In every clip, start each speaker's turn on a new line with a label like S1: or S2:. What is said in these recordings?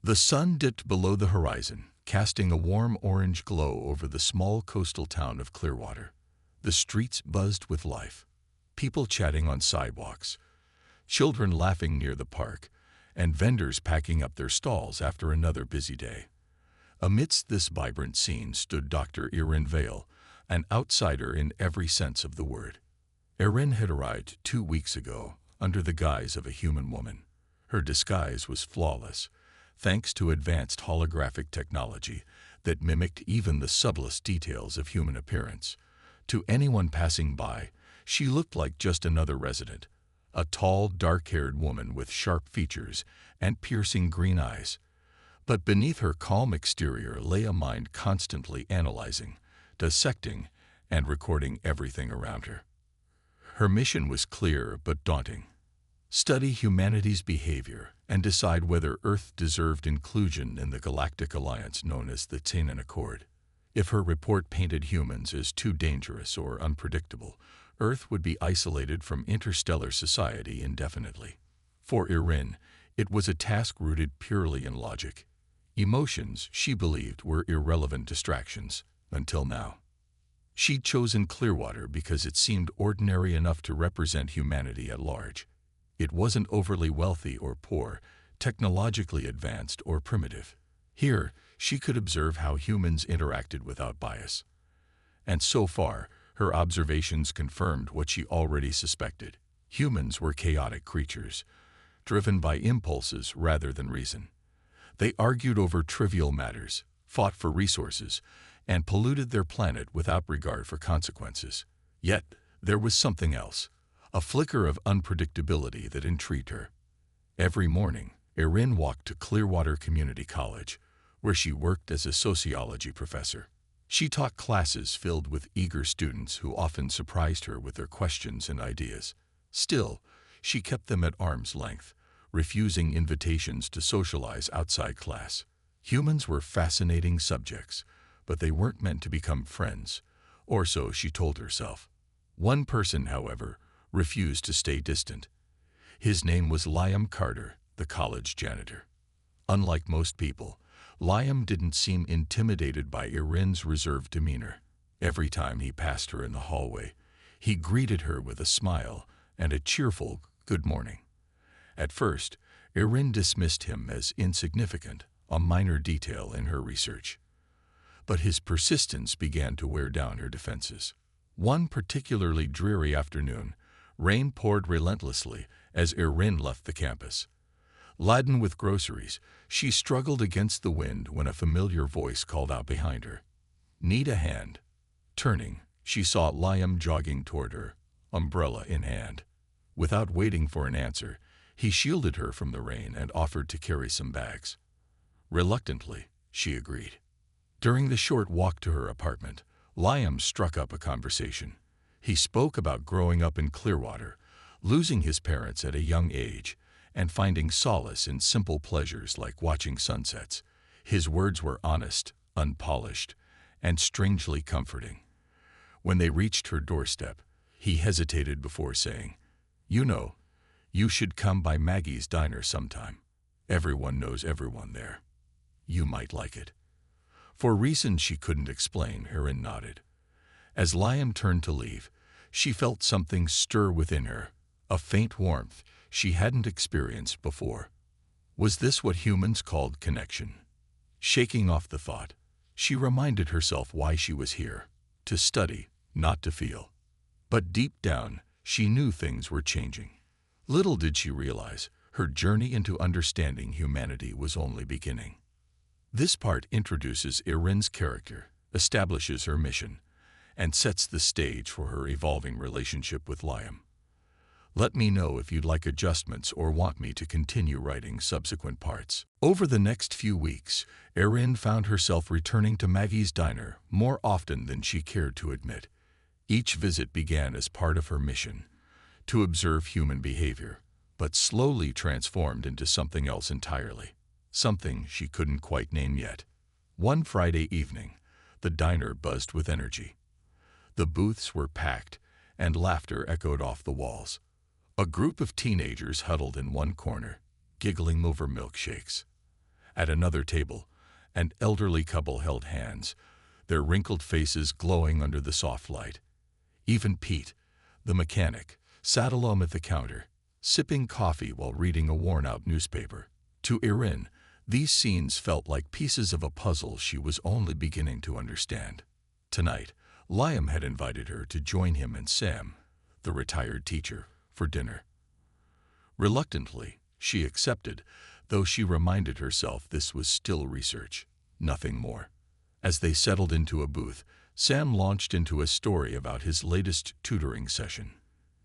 S1: The sun dipped below the horizon, casting a warm orange glow over the small coastal town of Clearwater. The streets buzzed with life, people chatting on sidewalks, children laughing near the park, and vendors packing up their stalls after another busy day. Amidst this vibrant scene stood Dr. Erin Vale, an outsider in every sense of the word. Erin had arrived 2 weeks ago under the guise of a human woman. Her disguise was flawless, thanks to advanced holographic technology that mimicked even the subtlest details of human appearance. To anyone passing by, she looked like just another resident, a tall, dark-haired woman with sharp features and piercing green eyes. But beneath her calm exterior lay a mind constantly analyzing, dissecting, and recording everything around her. Her mission was clear but daunting: study humanity's behavior and decide whether Earth deserved inclusion in the galactic alliance known as the Tainan Accord. If her report painted humans as too dangerous or unpredictable, Earth would be isolated from interstellar society indefinitely. For Erin, it was a task rooted purely in logic. Emotions, she believed, were irrelevant distractions, until now. She'd chosen Clearwater because it seemed ordinary enough to represent humanity at large. It wasn't overly wealthy or poor, technologically advanced or primitive. Here, she could observe how humans interacted without bias. And so far, her observations confirmed what she already suspected. Humans were chaotic creatures, driven by impulses rather than reason. They argued over trivial matters, fought for resources, and polluted their planet without regard for consequences. Yet, there was something else, a flicker of unpredictability that intrigued her. Every morning, Erin walked to Clearwater Community College, where she worked as a sociology professor. She taught classes filled with eager students who often surprised her with their questions and ideas. Still, she kept them at arm's length, refusing invitations to socialize outside class. Humans were fascinating subjects, but they weren't meant to become friends, or so she told herself. One person, however, refused to stay distant. His name was Liam Carter, the college janitor. Unlike most people, Liam didn't seem intimidated by Erin's reserved demeanor. Every time he passed her in the hallway, he greeted her with a smile and a cheerful "good morning." At first, Erin dismissed him as insignificant, a minor detail in her research. But his persistence began to wear down her defenses. One particularly dreary afternoon, rain poured relentlessly as Erin left the campus. Laden with groceries, she struggled against the wind when a familiar voice called out behind her, "Need a hand?" Turning, she saw Liam jogging toward her, umbrella in hand. Without waiting for an answer, he shielded her from the rain and offered to carry some bags. Reluctantly, she agreed. During the short walk to her apartment, Liam struck up a conversation. He spoke about growing up in Clearwater, losing his parents at a young age, and finding solace in simple pleasures like watching sunsets. His words were honest, unpolished, and strangely comforting. When they reached her doorstep, he hesitated before saying, "You know, you should come by Maggie's Diner sometime. Everyone knows everyone there. You might like it." For reasons she couldn't explain, Erin nodded. As Liam turned to leave, she felt something stir within her, a faint warmth she hadn't experienced before. Was this what humans called connection? Shaking off the thought, she reminded herself why she was here: to study, not to feel. But deep down, she knew things were changing. Little did she realize, her journey into understanding humanity was only beginning. This part introduces Erin's character, establishes her mission, and sets the stage for her evolving relationship with Liam. Let me know if you'd like adjustments or want me to continue writing subsequent parts. Over the next few weeks, Erin found herself returning to Maggie's Diner more often than she cared to admit. Each visit began as part of her mission, to observe human behavior, but slowly transformed into something else entirely, something she couldn't quite name yet. One Friday evening, the diner buzzed with energy. The booths were packed, and laughter echoed off the walls. A group of teenagers huddled in one corner, giggling over milkshakes. At another table, an elderly couple held hands, their wrinkled faces glowing under the soft light. Even Pete, the mechanic, sat alone at the counter, sipping coffee while reading a worn-out newspaper. To Erin, these scenes felt like pieces of a puzzle she was only beginning to understand. Tonight, Liam had invited her to join him and Sam, the retired teacher, for dinner. Reluctantly, she accepted, though she reminded herself this was still research, nothing more. As they settled into a booth, Sam launched into a story about his latest tutoring session.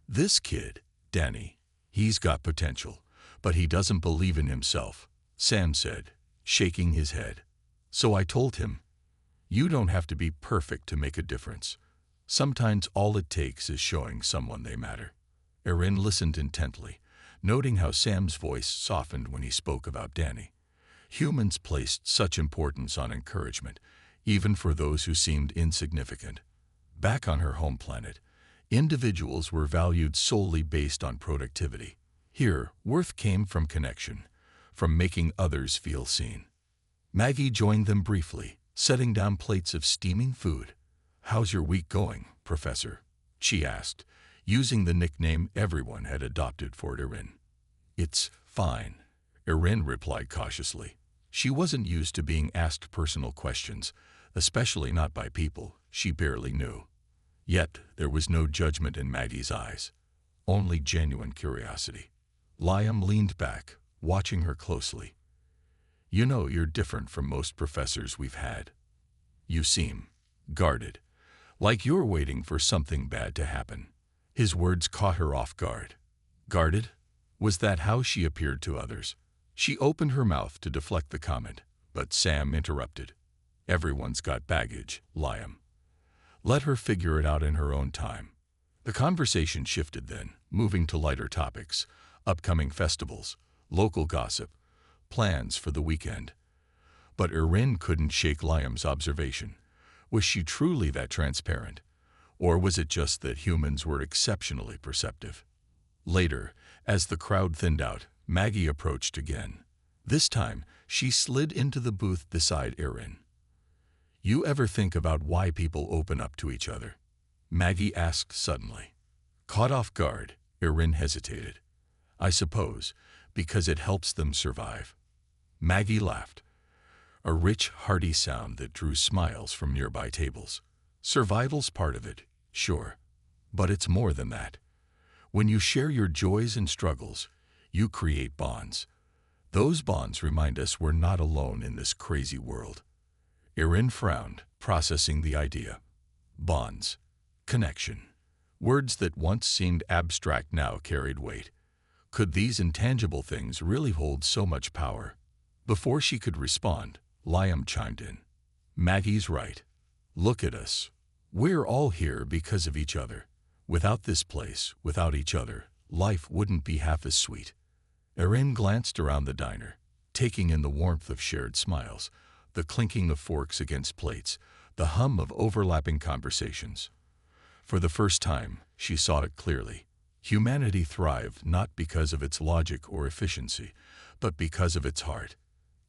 S1: "This kid, Danny, he's got potential, but he doesn't believe in himself," Sam said, shaking his head. "So I told him, you don't have to be perfect to make a difference. Sometimes all it takes is showing someone they matter." Erin listened intently, noting how Sam's voice softened when he spoke about Danny. Humans placed such importance on encouragement, even for those who seemed insignificant. Back on her home planet, individuals were valued solely based on productivity. Here, worth came from connection, from making others feel seen. Maggie joined them briefly, setting down plates of steaming food. "How's your week going, Professor?" she asked, using the nickname everyone had adopted for Erin. "It's fine," Erin replied cautiously. She wasn't used to being asked personal questions, especially not by people she barely knew. Yet there was no judgment in Maggie's eyes, only genuine curiosity. Liam leaned back, watching her closely. "You know, you're different from most professors we've had. You seem guarded, like you're waiting for something bad to happen." His words caught her off guard. Guarded? Was that how she appeared to others? She opened her mouth to deflect the comment, but Sam interrupted. "Everyone's got baggage, Liam. Let her figure it out in her own time." The conversation shifted then, moving to lighter topics, upcoming festivals, local gossip, plans for the weekend. But Erin couldn't shake Liam's observation. Was she truly that transparent? Or was it just that humans were exceptionally perceptive? Later, as the crowd thinned out, Maggie approached again. This time, she slid into the booth beside Erin. "You ever think about why people open up to each other?" Maggie asked suddenly. Caught off guard, Erin hesitated. "I suppose, because it helps them survive." Maggie laughed, a rich, hearty sound that drew smiles from nearby tables. "Survival's part of it, sure. But it's more than that. When you share your joys and struggles, you create bonds. Those bonds remind us we're not alone in this crazy world." Erin frowned, processing the idea. Bonds. Connection. Words that once seemed abstract now carried weight. Could these intangible things really hold so much power? Before she could respond, Liam chimed in. "Maggie's right. Look at us. We're all here because of each other. Without this place, without each other, life wouldn't be half as sweet." Erin glanced around the diner, taking in the warmth of shared smiles, the clinking of forks against plates, the hum of overlapping conversations. For the first time, she saw it clearly. Humanity thrived not because of its logic or efficiency, but because of its heart,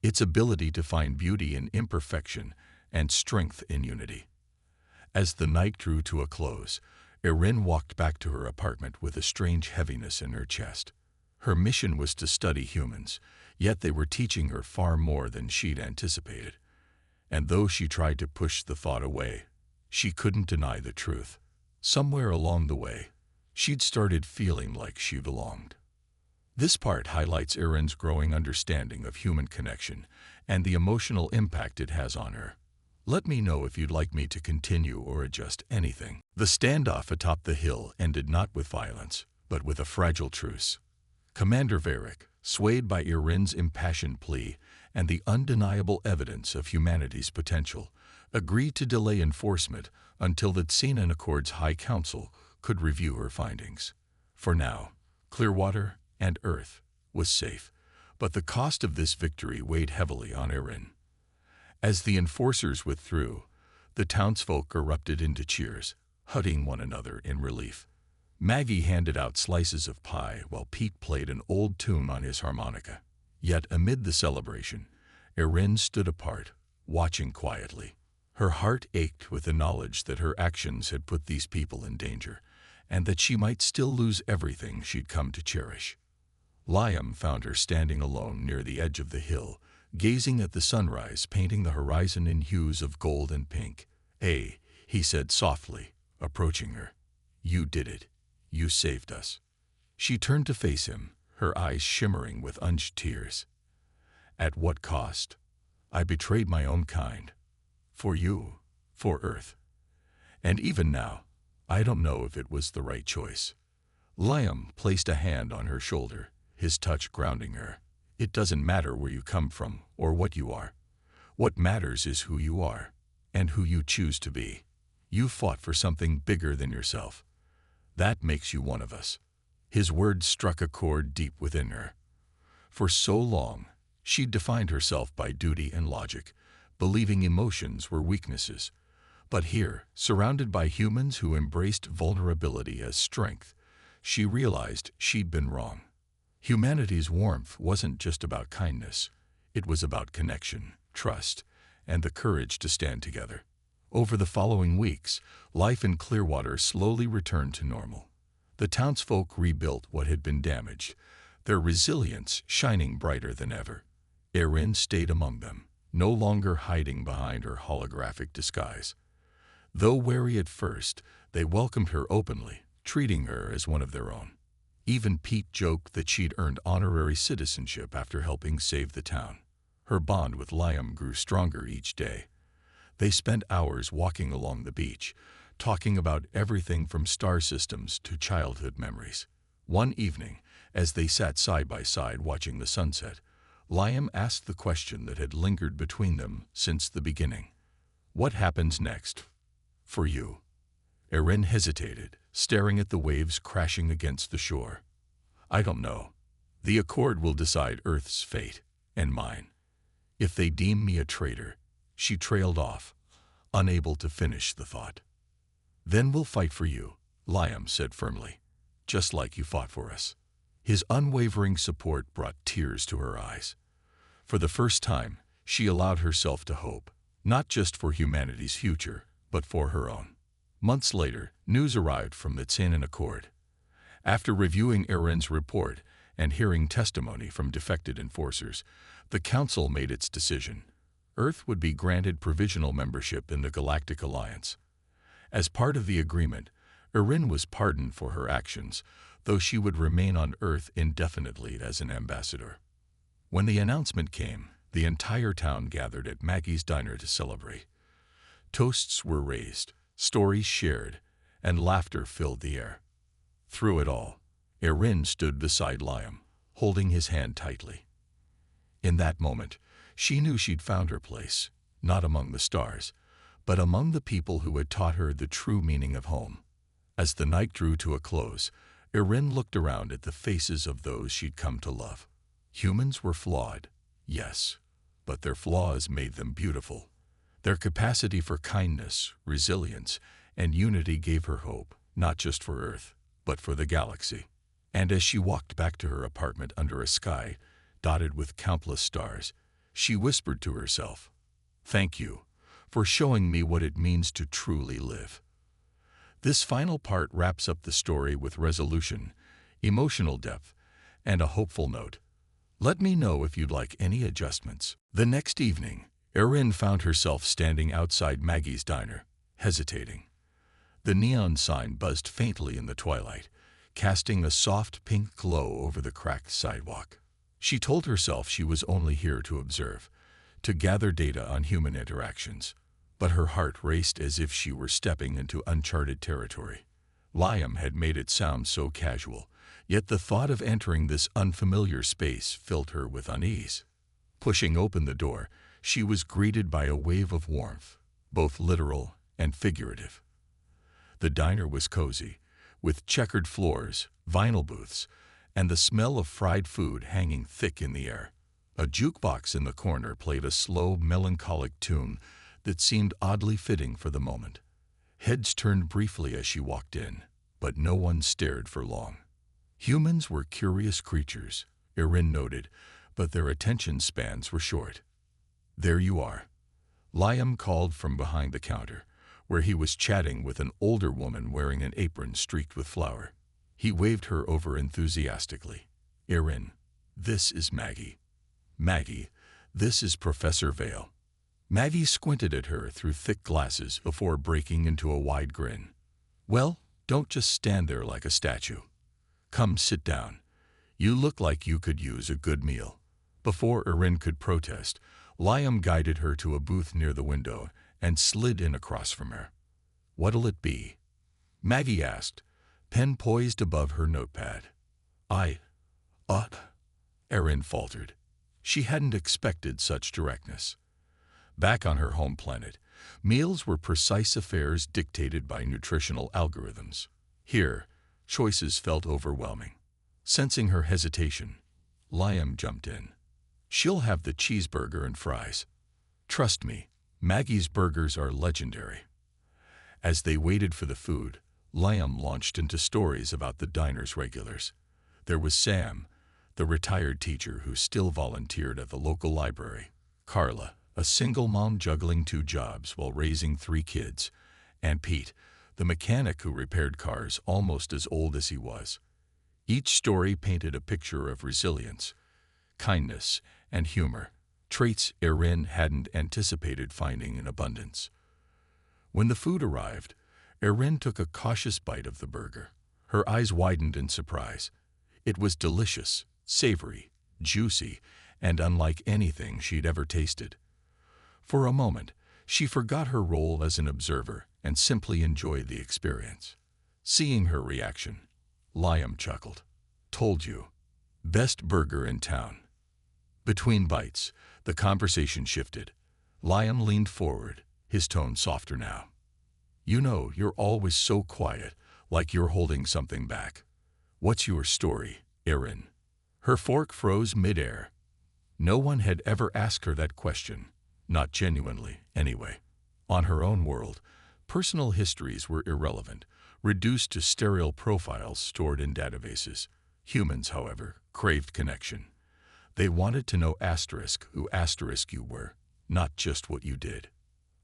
S1: its ability to find beauty in imperfection and strength in unity. As the night drew to a close, Erin walked back to her apartment with a strange heaviness in her chest. Her mission was to study humans, yet they were teaching her far more than she'd anticipated. And though she tried to push the thought away, she couldn't deny the truth. Somewhere along the way, she'd started feeling like she belonged. This part highlights Erin's growing understanding of human connection and the emotional impact it has on her. Let me know if you'd like me to continue or adjust anything. The standoff atop the hill ended not with violence, but with a fragile truce. Commander Varric, swayed by Erin's impassioned plea and the undeniable evidence of humanity's potential, agreed to delay enforcement until the Tsena Accord's High Council could review her findings. For now, Clearwater and Earth was safe, but the cost of this victory weighed heavily on Erin. As the enforcers withdrew, the townsfolk erupted into cheers, hugging one another in relief. Maggie handed out slices of pie while Pete played an old tune on his harmonica. Yet amid the celebration, Erin stood apart, watching quietly. Her heart ached with the knowledge that her actions had put these people in danger, and that she might still lose everything she'd come to cherish. Liam found her standing alone near the edge of the hill, gazing at the sunrise painting the horizon in hues of gold and pink. "Hey," he said softly, approaching her. "You did it. You saved us." She turned to face him, her eyes shimmering with unused tears. "At what cost? I betrayed my own kind. For you, for Earth. And even now, I don't know if it was the right choice." Liam placed a hand on her shoulder, his touch grounding her. "It doesn't matter where you come from or what you are. What matters is who you are, and who you choose to be. You fought for something bigger than yourself. That makes you one of us." His words struck a chord deep within her. For so long, she'd defined herself by duty and logic, believing emotions were weaknesses. But here, surrounded by humans who embraced vulnerability as strength, she realized she'd been wrong. Humanity's warmth wasn't just about kindness. It was about connection, trust, and the courage to stand together. Over the following weeks, life in Clearwater slowly returned to normal. The townsfolk rebuilt what had been damaged, their resilience shining brighter than ever. Erin stayed among them, no longer hiding behind her holographic disguise. Though wary at first, they welcomed her openly, treating her as one of their own. Even Pete joked that she'd earned honorary citizenship after helping save the town. Her bond with Liam grew stronger each day. They spent hours walking along the beach, talking about everything from star systems to childhood memories. One evening, as they sat side by side watching the sunset, Liam asked the question that had lingered between them since the beginning. "What happens next? For you?" Erin hesitated, staring at the waves crashing against the shore. "I don't know. The Accord will decide Earth's fate, and mine. If they deem me a traitor," she trailed off, unable to finish the thought. "Then we'll fight for you," Liam said firmly, "just like you fought for us." His unwavering support brought tears to her eyes. For the first time, she allowed herself to hope, not just for humanity's future, but for her own. Months later, news arrived from the Tsenan Accord. After reviewing Erin's report and hearing testimony from defected enforcers, the Council made its decision. Earth would be granted provisional membership in the Galactic Alliance. As part of the agreement, Erin was pardoned for her actions, though she would remain on Earth indefinitely as an ambassador. When the announcement came, the entire town gathered at Maggie's diner to celebrate. Toasts were raised, stories shared, and laughter filled the air. Through it all, Erin stood beside Liam, holding his hand tightly. In that moment, she knew she'd found her place, not among the stars, but among the people who had taught her the true meaning of home. As the night drew to a close, Erin looked around at the faces of those she'd come to love. Humans were flawed, yes, but their flaws made them beautiful. Their capacity for kindness, resilience, and unity gave her hope, not just for Earth, but for the galaxy. And as she walked back to her apartment under a sky dotted with countless stars, she whispered to herself, "Thank you for showing me what it means to truly live." This final part wraps up the story with resolution, emotional depth, and a hopeful note. Let me know if you'd like any adjustments. The next evening, Erin found herself standing outside Maggie's diner, hesitating. The neon sign buzzed faintly in the twilight, casting a soft pink glow over the cracked sidewalk. She told herself she was only here to observe, to gather data on human interactions, but her heart raced as if she were stepping into uncharted territory. Liam had made it sound so casual, yet the thought of entering this unfamiliar space filled her with unease. Pushing open the door, she was greeted by a wave of warmth, both literal and figurative. The diner was cozy, with checkered floors, vinyl booths, and the smell of fried food hanging thick in the air. A jukebox in the corner played a slow, melancholic tune that seemed oddly fitting for the moment. Heads turned briefly as she walked in, but no one stared for long. Humans were curious creatures, Erin noted, but their attention spans were short. There you are, Liam called from behind the counter, where he was chatting with an older woman wearing an apron streaked with flour. He waved her over enthusiastically. Erin, this is Maggie. Maggie, this is Professor Vale. Maggie squinted at her through thick glasses before breaking into a wide grin. Well, don't just stand there like a statue. Come sit down. You look like you could use a good meal. Before Erin could protest, Liam guided her to a booth near the window and slid in across from her. What'll it be? Maggie asked, pen poised above her notepad. Erin faltered. She hadn't expected such directness. Back on her home planet, meals were precise affairs dictated by nutritional algorithms. Here, choices felt overwhelming. Sensing her hesitation, Liam jumped in. She'll have the cheeseburger and fries. Trust me, Maggie's burgers are legendary. As they waited for the food, Liam launched into stories about the diner's regulars. There was Sam, the retired teacher who still volunteered at the local library, Carla, a single mom juggling 2 jobs while raising 3 kids, and Pete, the mechanic who repaired cars almost as old as he was. Each story painted a picture of resilience, kindness, and humor, traits Erin hadn't anticipated finding in abundance. When the food arrived, Erin took a cautious bite of the burger. Her eyes widened in surprise. It was delicious, savory, juicy, and unlike anything she'd ever tasted. For a moment, she forgot her role as an observer and simply enjoyed the experience. Seeing her reaction, Liam chuckled. Told you. Best burger in town. Between bites, the conversation shifted. Liam leaned forward, his tone softer now. You know, you're always so quiet, like you're holding something back. What's your story, Erin? Her fork froze midair. No one had ever asked her that question, not genuinely, anyway. On her own world, personal histories were irrelevant, reduced to sterile profiles stored in databases. Humans, however, craved connection. They wanted to know who you were, not just what you did.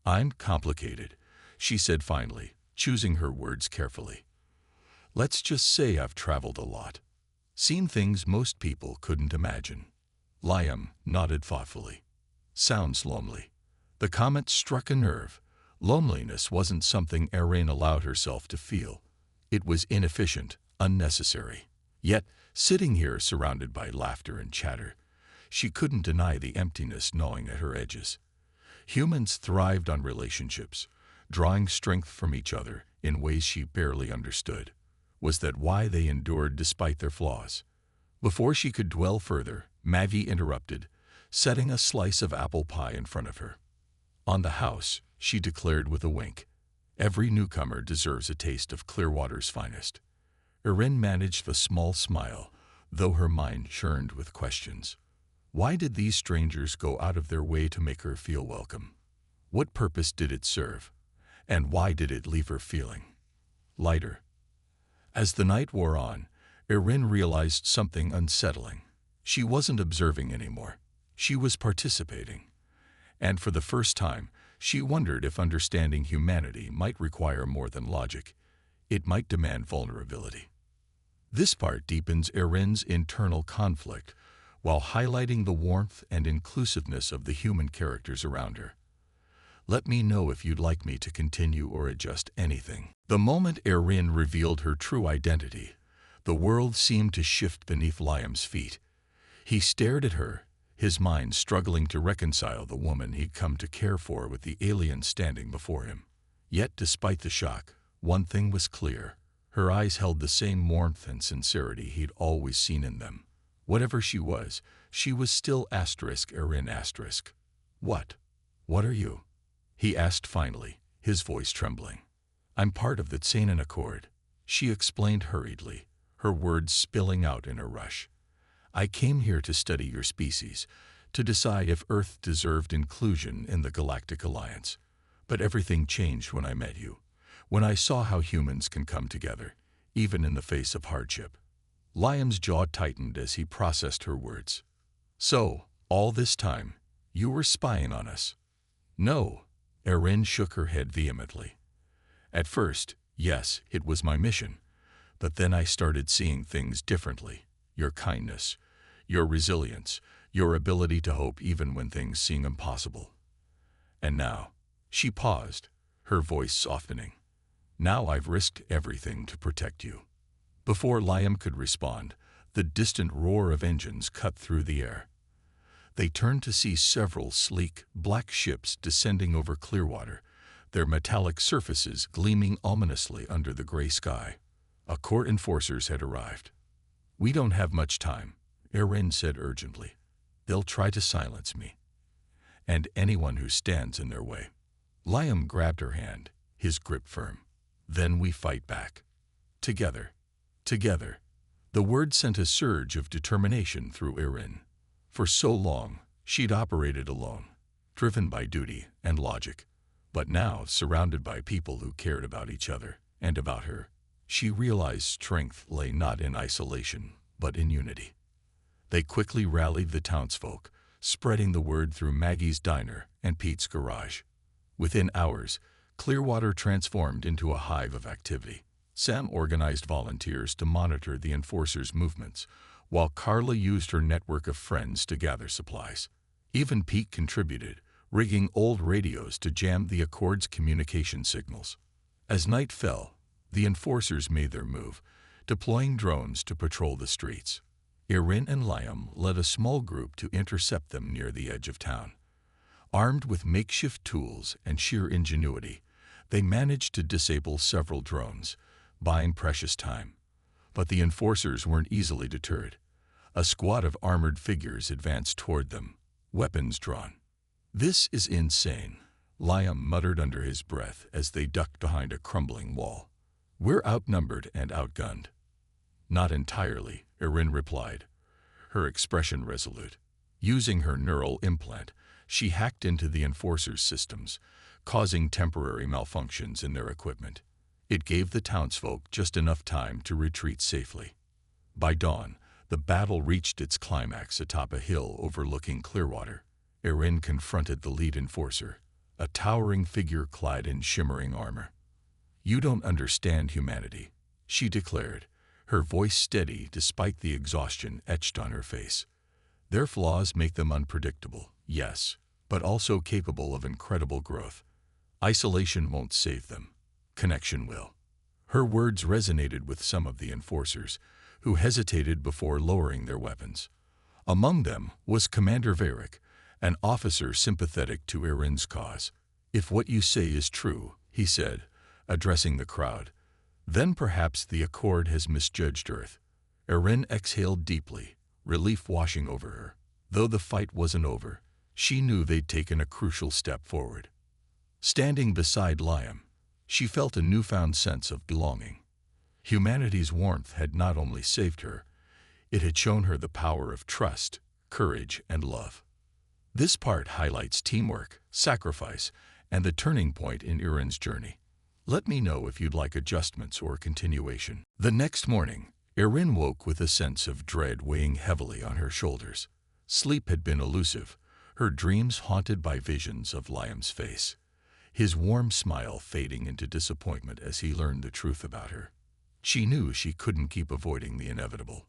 S1: I'm complicated, she said finally, choosing her words carefully. Let's just say I've traveled a lot. Seen things most people couldn't imagine. Liam nodded thoughtfully. Sounds lonely. The comment struck a nerve. Loneliness wasn't something Erin allowed herself to feel. It was inefficient, unnecessary. Yet, sitting here surrounded by laughter and chatter, she couldn't deny the emptiness gnawing at her edges. Humans thrived on relationships, drawing strength from each other in ways she barely understood. Was that why they endured despite their flaws? Before she could dwell further, Maggie interrupted, setting a slice of apple pie in front of her. On the house, she declared with a wink, every newcomer deserves a taste of Clearwater's finest. Erin managed a small smile, though her mind churned with questions. Why did these strangers go out of their way to make her feel welcome? What purpose did it serve? And why did it leave her feeling lighter? As the night wore on, Erin realized something unsettling. She wasn't observing anymore. She was participating. And for the first time, she wondered if understanding humanity might require more than logic. It might demand vulnerability. This part deepens Erin's internal conflict, while highlighting the warmth and inclusiveness of the human characters around her. Let me know if you'd like me to continue or adjust anything. The moment Erin revealed her true identity, the world seemed to shift beneath Liam's feet. He stared at her, his mind struggling to reconcile the woman he'd come to care for with the alien standing before him. Yet, despite the shock, one thing was clear. Her eyes held the same warmth and sincerity he'd always seen in them. Whatever she was still Erin . What are you? He asked finally, his voice trembling. I'm part of the Tsanan Accord, she explained hurriedly, her words spilling out in a rush. I came here to study your species, to decide if Earth deserved inclusion in the Galactic Alliance. But everything changed when I met you, when I saw how humans can come together, even in the face of hardship. Liam's jaw tightened as he processed her words. So, all this time, You were spying on us." "No." Erin shook her head vehemently. "At first, yes, it was my mission. But then I started seeing things differently. Your kindness, your resilience, your ability to hope even when things seem impossible. And now," she paused, her voice softening, "now I've risked everything to protect you." Before Liam could respond, the distant roar of engines cut through the air. They turned to see several sleek, black ships descending over Clearwater, their metallic surfaces gleaming ominously under the gray sky. Court enforcers had arrived. "We don't have much time," Erin said urgently. "They'll try to silence me, and anyone who stands in their way." Liam grabbed her hand, his grip firm. "Then we fight back. Together. Together." The word sent a surge of determination through Erin. For so long, she'd operated alone, driven by duty and logic. But now, surrounded by people who cared about each other and about her, she realized strength lay not in isolation, but in unity. They quickly rallied the townsfolk, spreading the word through Maggie's diner and Pete's garage. Within hours, Clearwater transformed into a hive of activity. Sam organized volunteers to monitor the enforcers' movements, while Carla used her network of friends to gather supplies. Even Pete contributed, rigging old radios to jam the Accord's communication signals. As night fell, the enforcers made their move, deploying drones to patrol the streets. Erin and Liam led a small group to intercept them near the edge of town. Armed with makeshift tools and sheer ingenuity, they managed to disable several drones, buying precious time. But the enforcers weren't easily deterred. A squad of armored figures advanced toward them, weapons drawn. "This is insane," Liam muttered under his breath as they ducked behind a crumbling wall. "We're outnumbered and outgunned." "Not entirely," Erin replied, her expression resolute. Using her neural implant, she hacked into the enforcers' systems, causing temporary malfunctions in their equipment. It gave the townsfolk just enough time to retreat safely. By dawn, the battle reached its climax atop a hill overlooking Clearwater. Erin confronted the lead enforcer, a towering figure clad in shimmering armor. "You don't understand humanity," she declared, her voice steady despite the exhaustion etched on her face. "Their flaws make them unpredictable, yes, but also capable of incredible growth. Isolation won't save them. Connection will." Her words resonated with some of the enforcers, who hesitated before lowering their weapons. Among them was Commander Varick, an officer sympathetic to Erin's cause. "If what you say is true," he said, addressing the crowd, "then perhaps the Accord has misjudged Earth." Erin exhaled deeply, relief washing over her. Though the fight wasn't over, she knew they'd taken a crucial step forward. Standing beside Liam, she felt a newfound sense of belonging. Humanity's warmth had not only saved her, it had shown her the power of trust, courage, and love. This part highlights teamwork, sacrifice, and the turning point in Erin's journey. Let me know if you'd like adjustments or continuation. The next morning, Erin woke with a sense of dread weighing heavily on her shoulders. Sleep had been elusive, her dreams haunted by visions of Liam's face, his warm smile fading into disappointment as he learned the truth about her. She knew she couldn't keep avoiding the inevitable.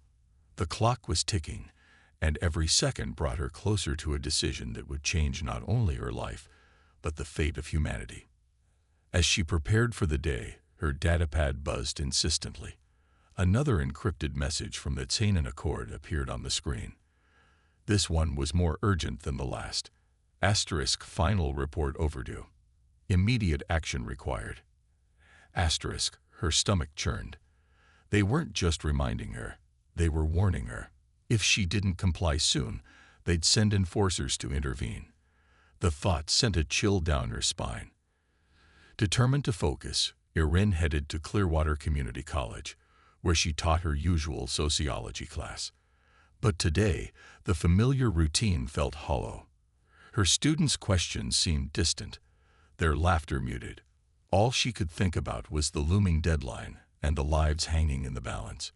S1: The clock was ticking, and every second brought her closer to a decision that would change not only her life, but the fate of humanity. As she prepared for the day, her datapad buzzed insistently. Another encrypted message from the Tsanan Accord appeared on the screen. This one was more urgent than the last. * Final report overdue. Immediate action required. * Her stomach churned. They weren't just reminding her, they were warning her. If she didn't comply soon, they'd send enforcers to intervene. The thought sent a chill down her spine. Determined to focus, Erin headed to Clearwater Community College, where she taught her usual sociology class. But today, the familiar routine felt hollow. Her students' questions seemed distant, their laughter muted. All she could think about was the looming deadline and the lives hanging in the balance.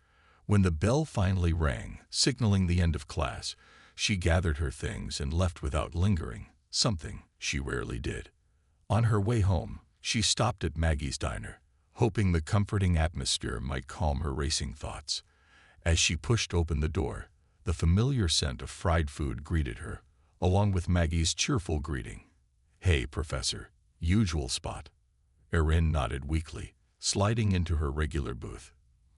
S1: When the bell finally rang, signaling the end of class, she gathered her things and left without lingering, something she rarely did. On her way home, she stopped at Maggie's diner, hoping the comforting atmosphere might calm her racing thoughts. As she pushed open the door, the familiar scent of fried food greeted her, along with Maggie's cheerful greeting. "Hey, Professor, usual spot." Erin nodded weakly, sliding into her regular booth.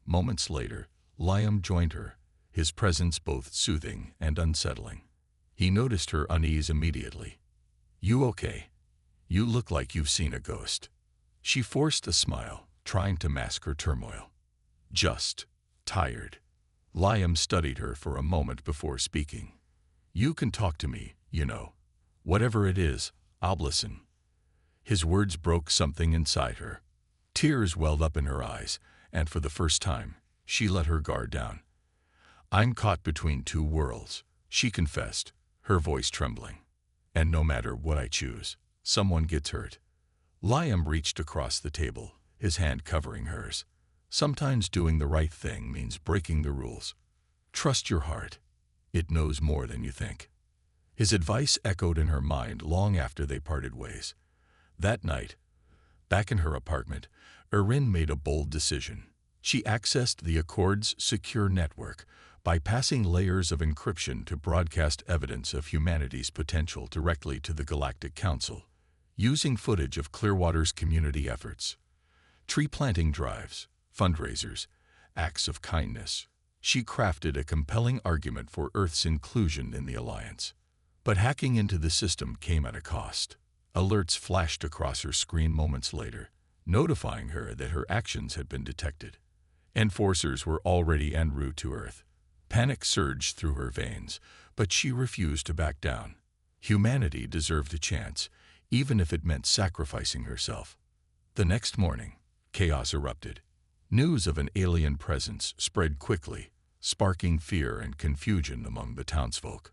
S1: Moments later, Liam joined her, his presence both soothing and unsettling. He noticed her unease immediately. "You okay? You look like you've seen a ghost." She forced a smile, trying to mask her turmoil. "Just tired." Liam studied her for a moment before speaking. "You can talk to me, you know. Whatever it is, I'll listen." His words broke something inside her. Tears welled up in her eyes, and for the first time, she let her guard down. "I'm caught between two worlds," she confessed, her voice trembling. "And no matter what I choose, someone gets hurt." Liam reached across the table, his hand covering hers. "Sometimes doing the right thing means breaking the rules. Trust your heart. It knows more than you think." His advice echoed in her mind long after they parted ways. That night, back in her apartment, Erin made a bold decision. She accessed the Accord's secure network, bypassing layers of encryption to broadcast evidence of humanity's potential directly to the Galactic Council, using footage of Clearwater's community efforts. Tree planting drives, fundraisers, acts of kindness. She crafted a compelling argument for Earth's inclusion in the Alliance. But hacking into the system came at a cost. Alerts flashed across her screen moments later, notifying her that her actions had been detected. Enforcers were already en route to Earth. Panic surged through her veins, but she refused to back down. Humanity deserved a chance, even if it meant sacrificing herself. The next morning, chaos erupted. News of an alien presence spread quickly, sparking fear and confusion among the townsfolk.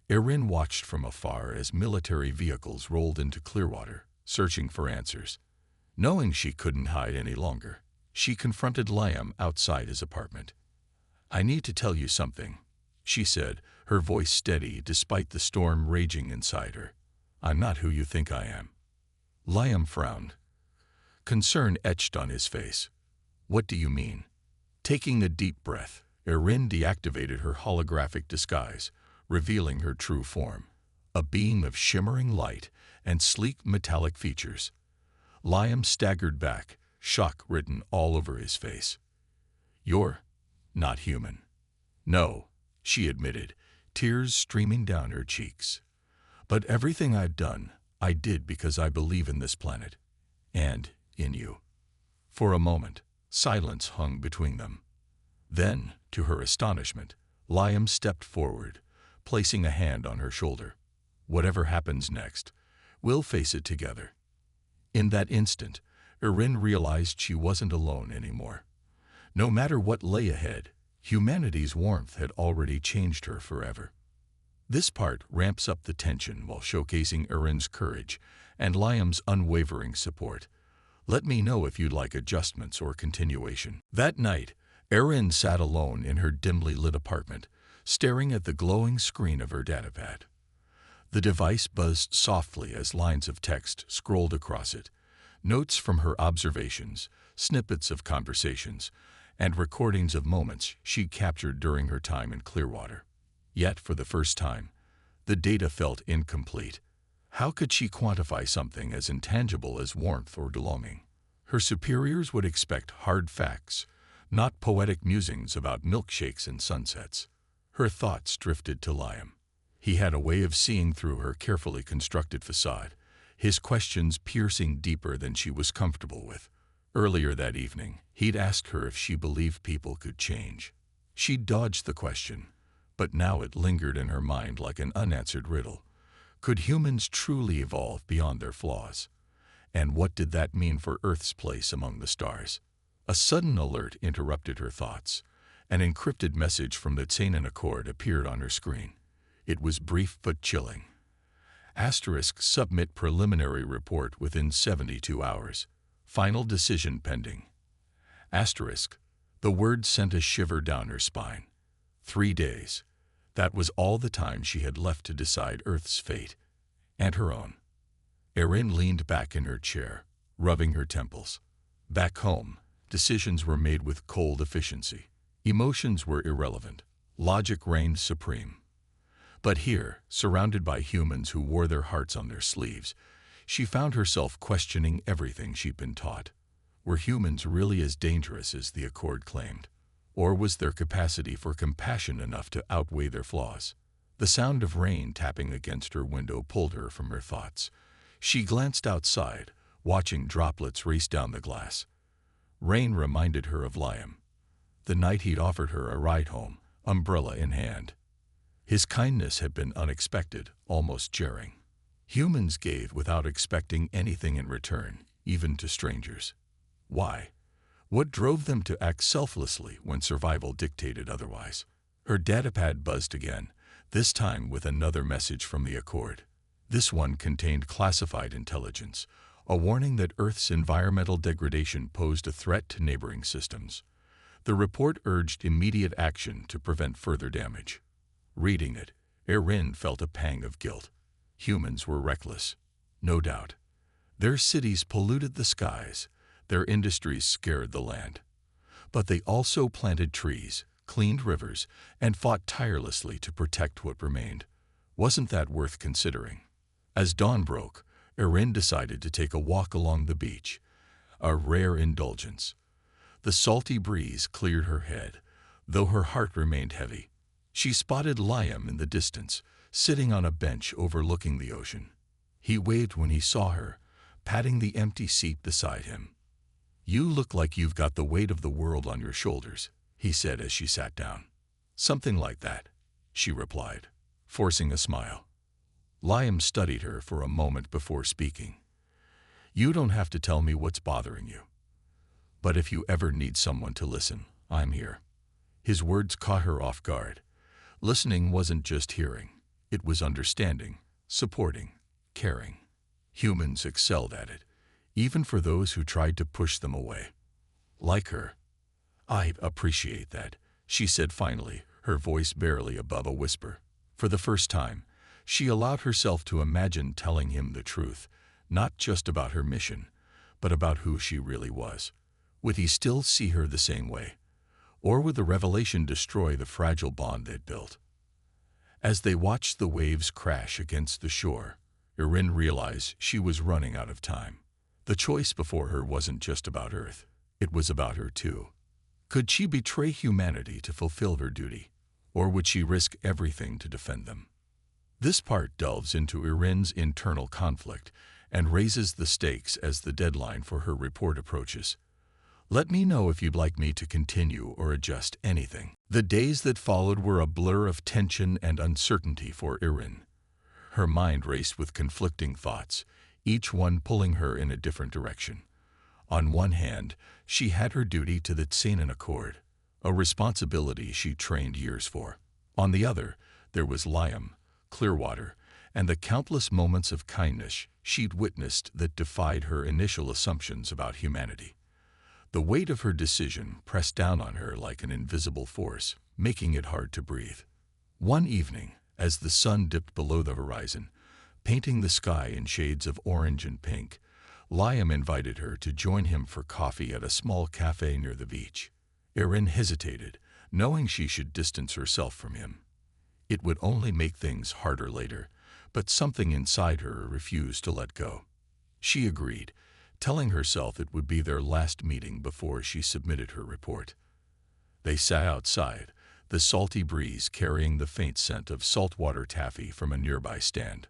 S1: Erin watched from afar as military vehicles rolled into Clearwater, searching for answers. Knowing she couldn't hide any longer, she confronted Liam outside his apartment. "I need to tell you something," she said, her voice steady despite the storm raging inside her. "I'm not who you think I am." Liam frowned. Concern etched on his face. "What do you mean?" Taking a deep breath, Erin deactivated her holographic disguise, revealing her true form, a beam of shimmering light and sleek metallic features. Liam staggered back, shock written all over his face. "You're not human." "No," she admitted, tears streaming down her cheeks. "But everything I've done, I did because I believe in this planet, and in you." For a moment, silence hung between them. Then, to her astonishment, Liam stepped forward, placing a hand on her shoulder. "Whatever happens next, we'll face it together." In that instant, Erin realized she wasn't alone anymore. No matter what lay ahead, humanity's warmth had already changed her forever. This part ramps up the tension while showcasing Erin's courage and Liam's unwavering support. Let me know if you'd like adjustments or continuation. That night, Erin sat alone in her dimly lit apartment, staring at the glowing screen of her datapad. The device buzzed softly as lines of text scrolled across it, notes from her observations, snippets of conversations, and recordings of moments she'd captured during her time in Clearwater. Yet, for the first time, the data felt incomplete. How could she quantify something as intangible as warmth or belonging? Her superiors would expect hard facts, not poetic musings about milkshakes and sunsets. Her thoughts drifted to Liam. He had a way of seeing through her carefully constructed facade, his questions piercing deeper than she was comfortable with. Earlier that evening, he'd asked her if she believed people could change. She dodged the question, but now it lingered in her mind like an unanswered riddle. Could humans truly evolve beyond their flaws? And what did that mean for Earth's place among the stars? A sudden alert interrupted her thoughts. An encrypted message from the Tsanan Accord appeared on her screen. It was brief but chilling. Asterisk, submit preliminary report within 72 hours. Final decision pending. Asterisk, the word sent a shiver down her spine. 3 days. That was all the time she had left to decide Earth's fate, and her own. Erin leaned back in her chair, rubbing her temples. Back home, decisions were made with cold efficiency. Emotions were irrelevant. Logic reigned supreme. But here, surrounded by humans who wore their hearts on their sleeves, she found herself questioning everything she'd been taught. Were humans really as dangerous as the Accord claimed? Or was their capacity for compassion enough to outweigh their flaws? The sound of rain tapping against her window pulled her from her thoughts. She glanced outside, watching droplets race down the glass. Rain reminded her of Liam. The night he'd offered her a ride home, umbrella in hand. His kindness had been unexpected, almost jarring. Humans gave without expecting anything in return, even to strangers. Why? What drove them to act selflessly when survival dictated otherwise? Her datapad buzzed again, this time with another message from the Accord. This one contained classified intelligence, a warning that Earth's environmental degradation posed a threat to neighboring systems. The report urged immediate action to prevent further damage. Reading it, Erin felt a pang of guilt. Humans were reckless, no doubt. Their cities polluted the skies, their industries scared the land. But they also planted trees, cleaned rivers, and fought tirelessly to protect what remained. Wasn't that worth considering? As dawn broke, Erin decided to take a walk along the beach, a rare indulgence. The salty breeze cleared her head, though her heart remained heavy. She spotted Liam in the distance, sitting on a bench overlooking the ocean. He waved when he saw her, patting the empty seat beside him. "You look like you've got the weight of the world on your shoulders," he said as she sat down. "Something like that," she replied, forcing a smile. Liam studied her for a moment before speaking. "You don't have to tell me what's bothering you. But if you ever need someone to listen, I'm here." His words caught her off guard. Listening wasn't just hearing. It was understanding, supporting, caring. Humans excelled at it, even for those who tried to push them away. Like her. "I appreciate that," she said finally, her voice barely above a whisper. For the first time, she allowed herself to imagine telling him the truth, not just about her mission, but about who she really was. Would he still see her the same way? Or would the revelation destroy the fragile bond they'd built? As they watched the waves crash against the shore, Erin realized she was running out of time. The choice before her wasn't just about Earth. It was about her too. Could she betray humanity to fulfill her duty? Or would she risk everything to defend them? This part delves into Erin's internal conflict and raises the stakes as the deadline for her report approaches. Let me know if you'd like me to continue or adjust anything. The days that followed were a blur of tension and uncertainty for Erin. Her mind raced with conflicting thoughts, each one pulling her in a different direction. On one hand, she had her duty to the Tsenan Accord, a responsibility she trained years for. On the other, there was Liam, Clearwater, and the countless moments of kindness she'd witnessed that defied her initial assumptions about humanity. The weight of her decision pressed down on her like an invisible force, making it hard to breathe. One evening, as the sun dipped below the horizon, painting the sky in shades of orange and pink, Liam invited her to join him for coffee at a small cafe near the beach. Erin hesitated, knowing she should distance herself from him. It would only make things harder later, but something inside her refused to let go. She agreed, telling herself it would be their last meeting before she submitted her report. They sat outside, the salty breeze carrying the faint scent of saltwater taffy from a nearby stand.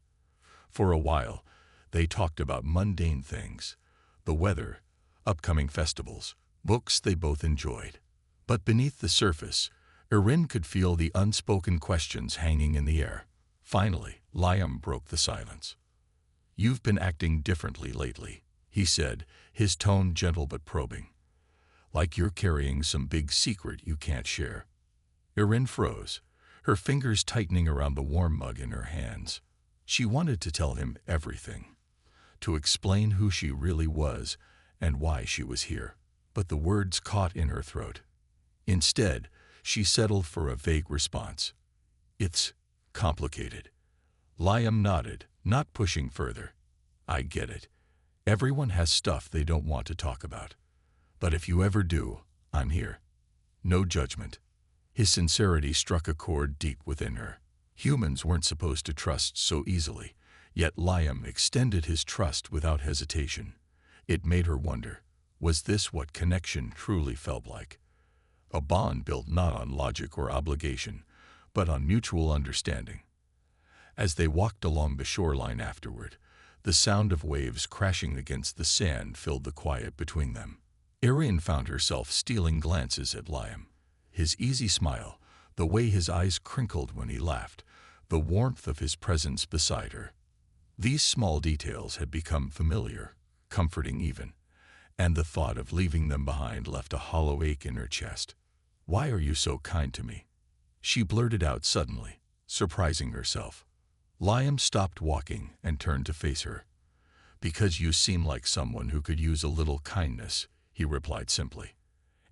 S1: For a while, they talked about mundane things, the weather, upcoming festivals, books they both enjoyed. But beneath the surface, Erin could feel the unspoken questions hanging in the air. Finally, Liam broke the silence. "You've been acting differently lately," he said, his tone gentle but probing. "Like you're carrying some big secret you can't share." Erin froze, her fingers tightening around the warm mug in her hands. She wanted to tell him everything, to explain who she really was and why she was here. But the words caught in her throat. Instead, she settled for a vague response. It's complicated. Liam nodded, not pushing further. I get it. Everyone has stuff they don't want to talk about. But if you ever do, I'm here. No judgment. His sincerity struck a chord deep within her. Humans weren't supposed to trust so easily, yet Liam extended his trust without hesitation. It made her wonder, was this what connection truly felt like? A bond built not on logic or obligation, but on mutual understanding. As they walked along the shoreline afterward, the sound of waves crashing against the sand filled the quiet between them. Erin found herself stealing glances at Liam. His easy smile, the way his eyes crinkled when he laughed, the warmth of his presence beside her. These small details had become familiar, comforting even, and the thought of leaving them behind left a hollow ache in her chest. "Why are you so kind to me?" she blurted out suddenly, surprising herself. Liam stopped walking and turned to face her. "Because you seem like someone who could use a little kindness," he replied simply.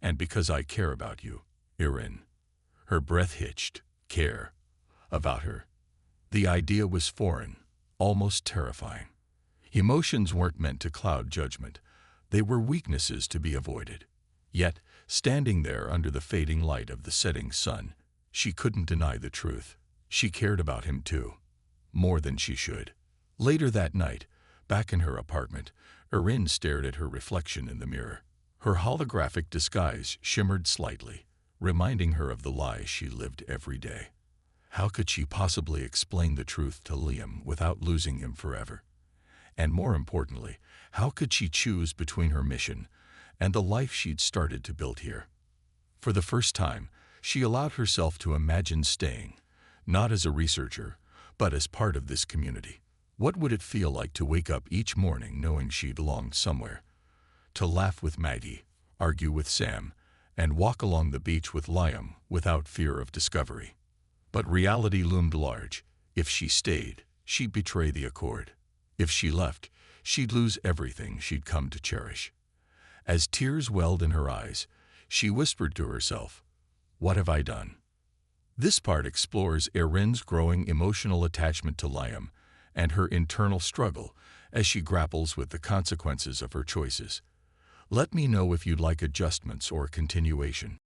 S1: "And because I care about you, Erin." Her breath hitched. Care. About her. The idea was foreign, almost terrifying. Emotions weren't meant to cloud judgment. They were weaknesses to be avoided. Yet, standing there under the fading light of the setting sun, she couldn't deny the truth. She cared about him too. More than she should. Later that night, back in her apartment, Erin stared at her reflection in the mirror. Her holographic disguise shimmered slightly, reminding her of the lies she lived every day. How could she possibly explain the truth to Liam without losing him forever? And more importantly, how could she choose between her mission and the life she'd started to build here? For the first time, she allowed herself to imagine staying, not as a researcher, but as part of this community. What would it feel like to wake up each morning knowing she belonged somewhere? To laugh with Maggie, argue with Sam, and walk along the beach with Liam without fear of discovery. But reality loomed large. If she stayed, she'd betray the accord. If she left, she'd lose everything she'd come to cherish. As tears welled in her eyes, she whispered to herself, "What have I done?" This part explores Erin's growing emotional attachment to Liam and her internal struggle as she grapples with the consequences of her choices. Let me know if you'd like adjustments or continuation.